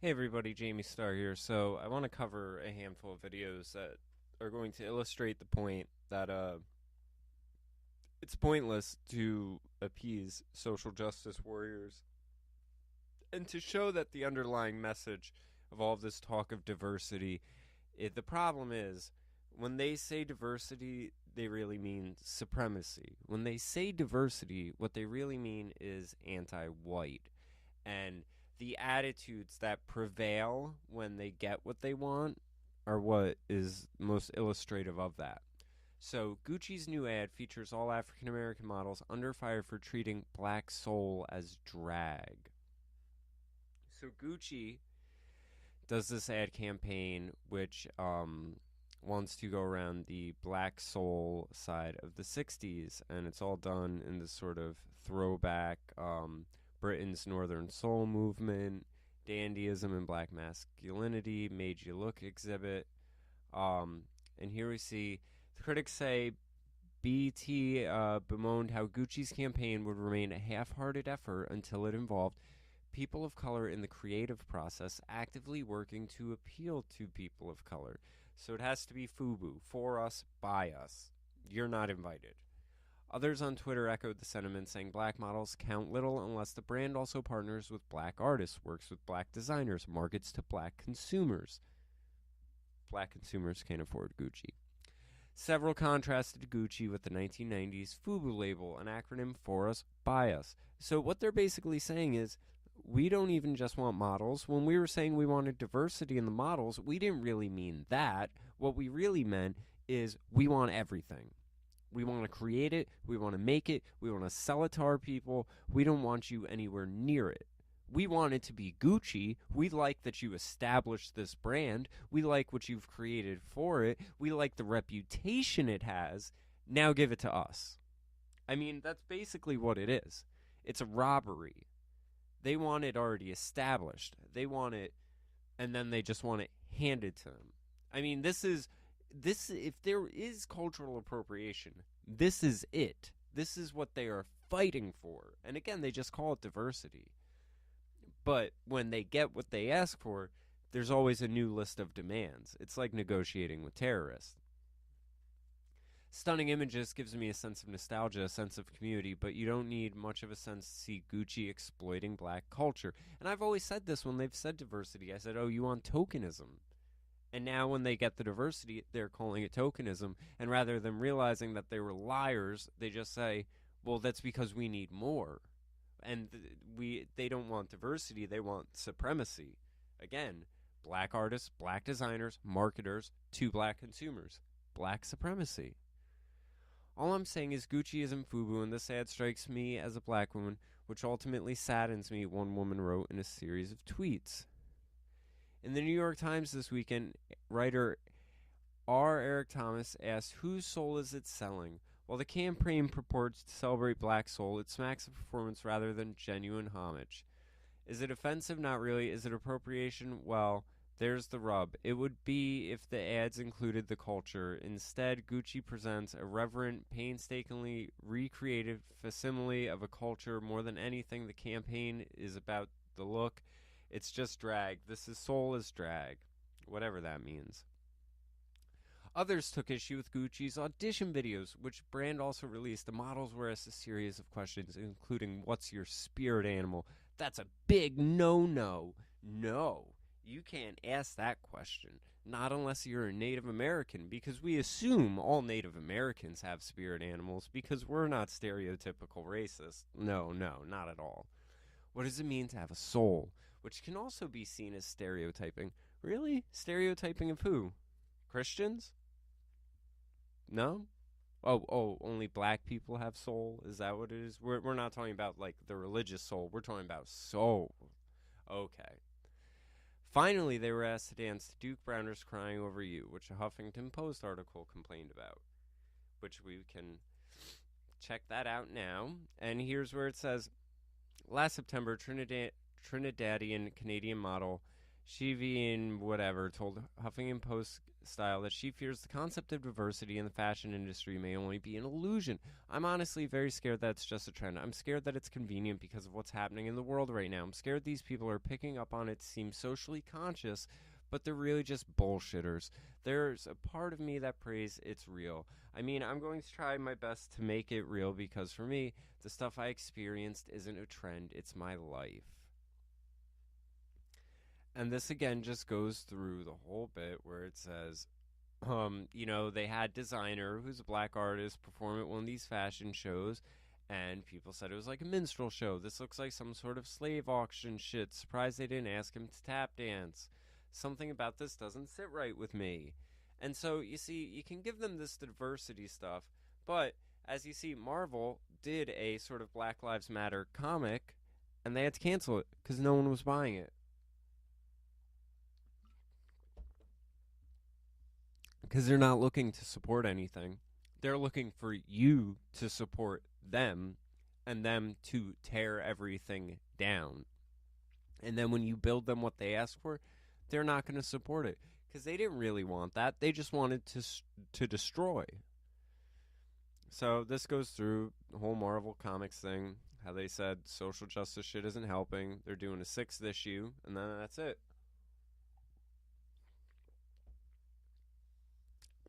Hey everybody, JamieStarr here. So I want to cover a handful of videos that are going to illustrate the point that it's pointless to appease social justice warriors and to show that the underlying message of all of this talk of diversity, the problem is when they say diversity, they really mean supremacy. When they say diversity, what they really mean is anti-white. And the attitudes that prevail when they get what they want are what is most illustrative of that. So, Gucci's new ad features all African American models under fire for treating black soul as drag. So, Gucci does this ad campaign which wants to go around the black soul side of the 60s, and it's all done in this sort of throwback Britain's Northern Soul movement, dandyism and black masculinity, made you look exhibit. And here we see the critics say BT bemoaned how Gucci's campaign would remain a half-hearted effort until it involved people of color in the creative process actively working to appeal to people of color. So it has to be FUBU, for us, by us. You're not invited. Others on Twitter echoed the sentiment, saying black models count little unless the brand also partners with black artists, works with black designers, markets to black consumers. Black consumers can't afford Gucci. Several contrasted Gucci with the 1990s FUBU label, an acronym for us, by us. So what they're basically saying is, we don't even just want models. When we were saying we wanted diversity in the models, we didn't really mean that. What we really meant is we want everything. We want to create it. We want to make it. We want to sell it to our people. We don't want you anywhere near it. We want it to be Gucci. We like that you established this brand. We like what you've created for it. We like the reputation it has. Now give it to us. I mean, that's basically what it is. It's a robbery. They want it already established. They want it, and then they just want it handed to them. I mean, this if there is cultural appropriation, this is it. This is what they are fighting for. And again, they just call it diversity. But when they get what they ask for, there's always a new list of demands. It's like negotiating with terrorists. Stunning images gives me a sense of nostalgia, a sense of community, but you don't need much of a sense to see Gucci exploiting black culture. And I've always said this when they've said diversity. I said, oh, you want tokenism. And now when they get the diversity, they're calling it tokenism. And rather than realizing that they were liars, they just say, well, that's because we need more. And they don't want diversity, they want supremacy. Again, black artists, black designers, marketers to black consumers. Black supremacy. All I'm saying is Gucci isn't FUBU, and this ad strikes me as a black woman, which ultimately saddens me, one woman wrote in a series of tweets. In the New York Times this weekend, writer R. Eric Thomas asked, whose soul is it selling? While the campaign purports to celebrate black soul, it smacks of performance rather than genuine homage. Is it offensive? Not really. Is it appropriation? Well, there's the rub. It would be if the ads included the culture. Instead, Gucci presents a reverent, painstakingly recreated facsimile of a culture. More than anything, the campaign is about the look. It's just drag. This is soul as drag, whatever that means. Others took issue with Gucci's audition videos, which brand also released. The models were asked a series of questions, including, what's your spirit animal? That's a big no-no. No, you can't ask that question. Not unless you're a Native American, because we assume all Native Americans have spirit animals, because we're not stereotypical racist. No, not at all. What does it mean to have a soul? Which can also be seen as stereotyping. Really? Stereotyping of who? Christians? No? Oh, only black people have soul? Is that what it is? We're not talking about, like, the religious soul. We're talking about soul. Okay. Finally, they were asked to dance to Duke Browner's Crying Over You, which a Huffington Post article complained about, which we can check that out now. And here's where it says, last September, Trinidadian Canadian model Shivi and whatever told Huffington Post style that she fears the concept of diversity in the fashion industry may only be an illusion. I'm honestly very scared that it's just a trend. I'm scared that it's convenient because of what's happening in the world right now. I'm scared these people are picking up on it to seem socially conscious, but they're really just bullshitters. There's a part of me that prays it's real. I mean, I'm going to try my best to make it real because for me, the stuff I experienced isn't a trend, it's my life. And this again just goes through the whole bit where it says, they had designer who's a black artist perform at one of these fashion shows, and people said it was like a minstrel show. This looks like some sort of slave auction shit. Surprised they didn't ask him to tap dance. Something about this doesn't sit right with me. And so you see, you can give them this diversity stuff, but as you see, Marvel did a sort of Black Lives Matter comic, and they had to cancel it because no one was buying it. Because they're not looking to support anything. They're looking for you to support them and them to tear everything down. And then when you build them what they ask for, they're not going to support it because they didn't really want that. They just wanted to destroy. So this goes through the whole Marvel Comics thing, how they said social justice shit isn't helping. They're doing a 6th issue, and then that's it.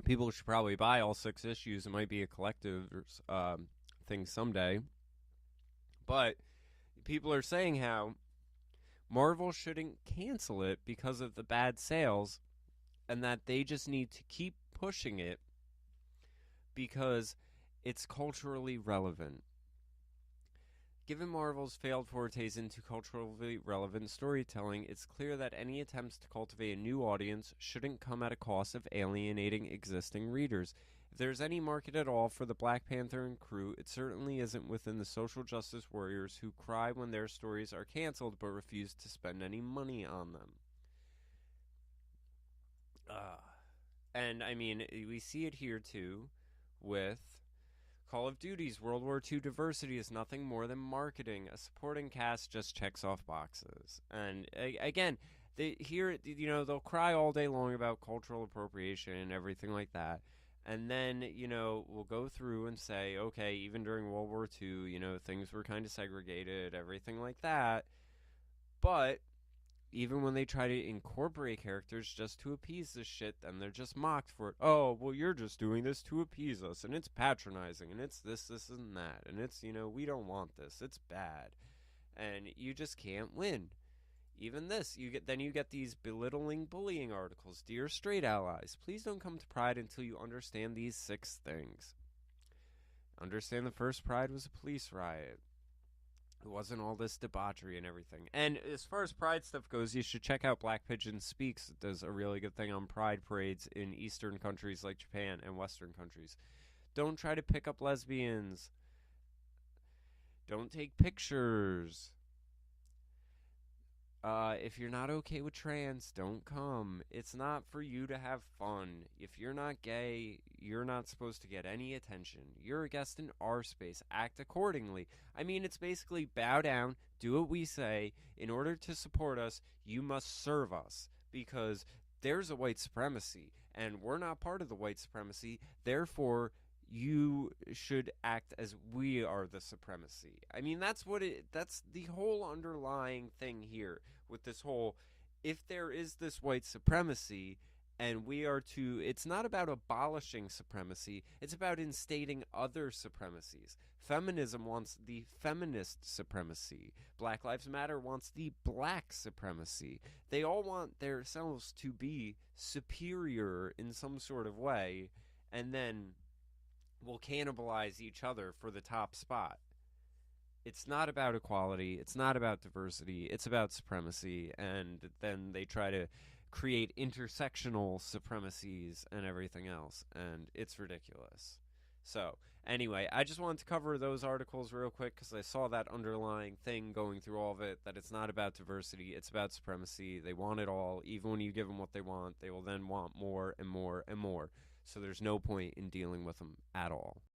People should probably buy all 6 issues. It might be a collective thing someday. But people are saying how Marvel shouldn't cancel it because of the bad sales, and that they just need to keep pushing it because it's culturally relevant. Given Marvel's failed fortes into culturally relevant storytelling, it's clear that any attempts to cultivate a new audience shouldn't come at a cost of alienating existing readers. If there's any market at all for the Black Panther and crew, it certainly isn't within the social justice warriors who cry when their stories are canceled but refuse to spend any money on them. And I mean, we see it here too with Call of Duty's World War II diversity is nothing more than marketing. A supporting cast just checks off boxes. And again, they'll cry all day long about cultural appropriation and everything like that. And then, we'll go through and say, okay, even during World War II, things were kind of segregated, everything like that. But even when they try to incorporate characters just to appease this shit, then they're just mocked for it. Oh, well, you're just doing this to appease us, and it's patronizing, and it's this, and that, and it's, we don't want this. It's bad. And you just can't win. Even this, you get these belittling, bullying articles. Dear straight allies, please don't come to Pride until you understand these 6 things. Understand the first Pride was a police riot. It wasn't all this debauchery and everything. And as far as Pride stuff goes, you should check out Black Pigeon Speaks. It does a really good thing on Pride parades in Eastern countries like Japan and Western countries. Don't try to pick up lesbians. Don't take pictures. If you're not okay with trans, don't come. It's not for you to have fun. If you're not gay, you're not supposed to get any attention. You're a guest in our space. Act accordingly. I mean, it's basically bow down, do what we say. In order to support us, you must serve us. Because there's a white supremacy, and we're not part of the white supremacy. Therefore, you should act as we are the supremacy. I mean, that's the whole underlying thing here with this whole, if there is this white supremacy and we are to, it's not about abolishing supremacy, it's about instating other supremacies. Feminism wants the feminist supremacy. Black Lives Matter wants the black supremacy. They all want themselves to be superior in some sort of way, and then will cannibalize each other for the top spot. It's not about equality. It's not about diversity. It's about supremacy. And then they try to create intersectional supremacies and everything else. And it's ridiculous. So, anyway, I just wanted to cover those articles real quick because I saw that underlying thing going through all of it, that it's not about diversity. It's about supremacy. They want it all. Even when you give them what they want, they will then want more and more and more. So there's no point in dealing with them at all.